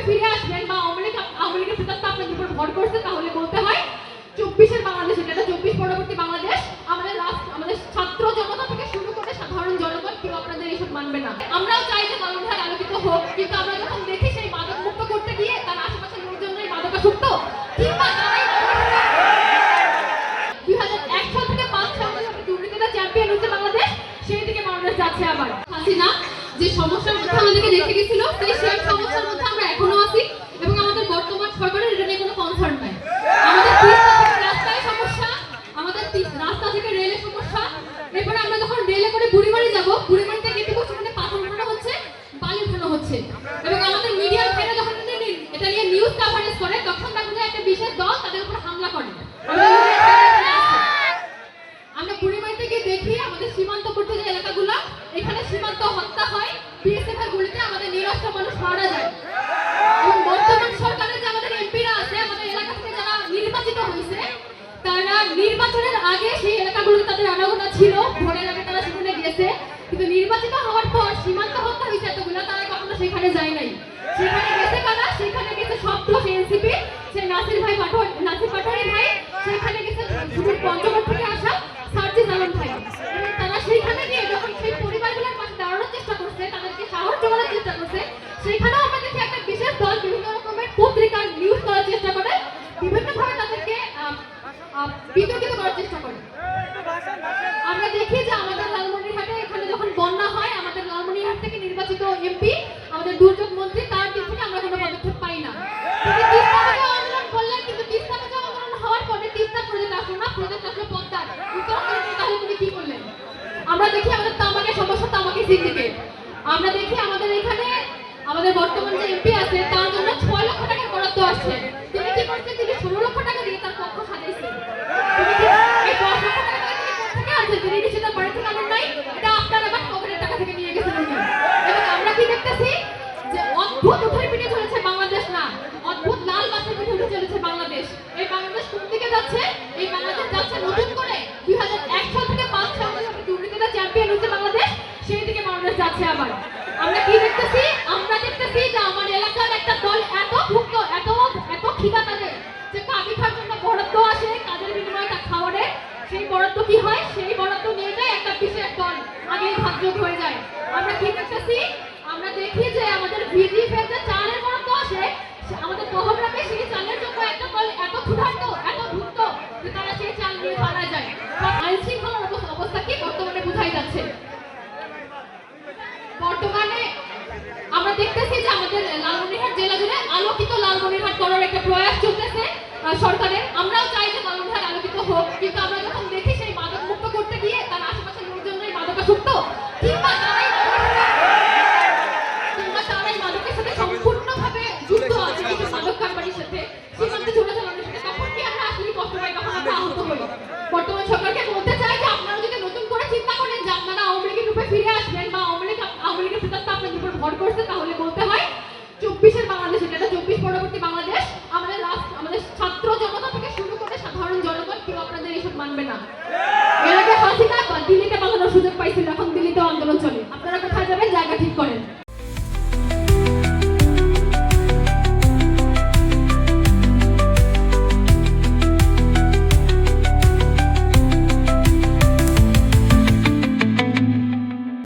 ফিরে আসবেন বা আওয়ামী লীগের প্রেতাত্মা আপনাদের উপর ভর করছে, তাহলে বলতে হয় 24-এর বাংলাদেশ, এটা 24 পরবর্তী বাংলাদেশ। আমাদের ছাত্র জনতা থেকে শুরু করে সাধারণ জনগণ কেউ আপনাদের এসব মানবে না। আমরাও চাই যে লালমনিরহাট আলোকিত হোক, কিন্তু আমরা যখন দেখি সেই মাদক মুক্ত করতে গিয়ে তার আশেপাশের লোকজনরাই মাদকাসক্ত, কিংবা তারাই 2001 সাল থেকে 5 সাল পর্যন্ত দুর্নীতিতে চ্যাম্পিয়ন হচ্ছে বাংলাদেশ, সেই দিকে বাংলাদেশ যাচ্ছে। আবার হাসিনা যে সমস্যার মধ্যে আমাদেরকে রেখে গেছিল, সেই সমস্যার মধ্যে আমরা এখনো আছি, এবং আমাদের বর্তমান সরকারের এটা নিয়ে কোনো কনসার্ন নাই। আমাদের রাস্তায় সমস্যা, আমাদের রাস্তা থেকে রেলের সমস্যা। এরপরে আমরা যখন রেলে করে বুড়িমারি যাব, বুড়িমারিতে গেতে বসে মানে পাথর উঠানো হচ্ছে, বালি উঠানো হচ্ছে, এবং আমাদের মিডিয়ার ভাইরা যখন এটা নিয়ে নিউজ কভারেজ করে, তখন দেখা যায় একটা বিশেষ দল তাদের উপর হামলা করে। আমরা বুড়িমারিতে গিয়ে দেখি আমাদের সীমান্তবর্তী যে এলাকাগুলো, এখানে সীমান্ত হত্যা হয়, বিএসএফ এর গুলিতে আমাদের নিরস্ত্র মানুষ মারা যায়। এবং বর্তমান সরকারের যে আমাদের এমপিরা আছে, আমাদের এলাকা থেকে যারা নির্বাচিত হয়েছে, তারা নির্বাচনের আগে সেই এলাকাগুলোতে তাদের আনাগোনা ছিল, ভোটের আগে তারা সেখানে গেছে, কিন্তু নির্বাচিত হওয়ার পর সীমান্ত হত্যা হয়েছে এতগুলো, তারা কখনো সেখানে যায় নাই। সেখানে গেছে কারা? সেখানে গেছে সব দোষ এনসিপি, সেই নাসির পাটোয়ারি ভাই, সেখানে গেছে পঞ্চগড় থেকে আসা সার্জিস আলম ভাই। তারা সেইখানে গিয়ে যখন সেই পরিবারগুলোর পাশে দাঁড়ানোর চেষ্টা করছে, তাদেরকে সাহস জোগানোর চেষ্টা করছে, সেখানেও আমরা দেখি একটা বিশেষ দল বিভিন্ন রকমের পত্রিকার নিউজ করার চেষ্টা করে, বিভিন্নভাবে তাদেরকে বিতর্কিত করার চেষ্টা করে। আমরা দেখি যে আমাদের লালমনিরহাটে এখানে যখন বন্যা হয়, আমাদের লালমনিরহাট থেকে নির্বাচিত এমপি, আমাদের দুর্যোগ মন্ত্রী, তার দিক থেকে আমরা কোনো পদক্ষেপ পাই না। তিস্তা বাঁচাও আন্দোলন করলেন, কিন্তু তিস্তা বাঁচাও আন্দোলন হওয়ার পরে তিস্তা প্রজেক্ট আসলো না, প্রজেক্ট আসলো পদ্মার। তাহলে তিনি কি করলেন? আমরা দেখি আমাদের তামাকের সমস্যা, তামাকে সিন্ডিকেট। আমরা দেখি আমাদের এখানে আমাদের বর্তমান যে এমপি আছে, তার জন্য 6 লক্ষ টাকা বরাদ্দ আসছে। তিনি কি করছে? তিনি 16 লক্ষ টাকা দিয়ে তার পক্ষ সাজাইছে। এই 10 লক্ষ টাকা থেকে আছে, তিনি নিশ্চিত বাড়ি থেকে আনেন নাই, এটা আপনার আবার কবরের টাকা থেকে নিয়ে গেছেন উনি। এবং আমরা কি দেখতেছি যে অদ্ভুত উঠে পিঠে চলেছে বাংলাদেশ, না অদ্ভুত লাল বাসের পিঠে উঠে চলেছে বাংলাদেশ। এই বাংলাদেশ কোন দিকে যাচ্ছে? এই বাংলাদেশ যাচ্ছে নতুন করে 2001 সাল থেকে 5 সাল পর্যন্ত দুর্নীতিতে চ্যাম্পিয়ন হচ্ছে বাংলাদেশ, সেই দিকে বাংলাদেশ যাচ্ছে। আবার আমরা কি দেখতেছি? আমরা দেখতেছি যে আমার এলাকার একটা দল এত ভুক্ত, এত খিদা তাদের, যে কাবি খাওয়ার জন্য বরাদ্দ আসে, কাজের বিনিময়ে তা খাওয়ারে, সেই বরাদ্দ কি হয়? সেই বরাদ্দ নিয়ে যায় একটা বিশেষ দল, আগে ভাগযোগ হয়ে যায়। আমরা কি দেখতেছি? আমরা দেখি যে আমাদের ভিজিএফ এর যে চালের বরাদ্দ আসে, আমাদের প্রোগ্রামে সেই চালের জন্য একটা দল এত ক্ষুধার্ত, এত ভুক্ত, যে তারা সেই চাল নিয়ে মারা যায়। আইন শৃঙ্খলার অবস্থা কি বর্তমানে বোঝাই যাচ্ছে। বর্তমানে আমরা দেখতেছি যে আমাদের লালমনিরহাট জেলা জুড়ে আলোকিত লালমনিরহাট করার একটা প্রয়াস চলতেছে সরকারের। আমরাও চাই যে লালমনিরহাট আলোকিত হোক, কিন্তু আমরা যখন দেখি সেই মাদক মুক্ত করতে গিয়ে তার আশেপাশের লোকজনরাই মাদকাসক্ত, কিংবা তারাই মাদকের সাথে সম্পূর্ণভাবে যুক্ত আছে, কিছু মাদক কারবারির সাথে, সীমান্তে চোরাচালানের সাথে, তখন কি আমরা আসলে কষ্ট পাই, তখন আমরা আহত হই। বর্তমান সরকারকে বলতে চাই যে আপনারা যদি নতুন করে চিন্তা করেন যে আপনারা আওয়ামী লীগের রূপে ফিরে আসবেন বা আওয়ামী লীগের প্রেতাত্মা আপনাদের উপর ভর করছে, তাহলে বলতে হয় 24-এর বাংলাদেশ, এটা 24 পরবর্তী বাংলাদেশ। আমাদের ছাত্র জনতা থেকে শুরু করে সাধারণ জনগণ কেউ আপনাদের এসব মানবে না। এর আগে হাসিনা দিল্লিতে পালানোর সুযোগ পাইছিল, এখন দিল্লিতেও আন্দোলন চলে। আপনারা কোথায় যাবেন? জায়গা ঠিক করেন।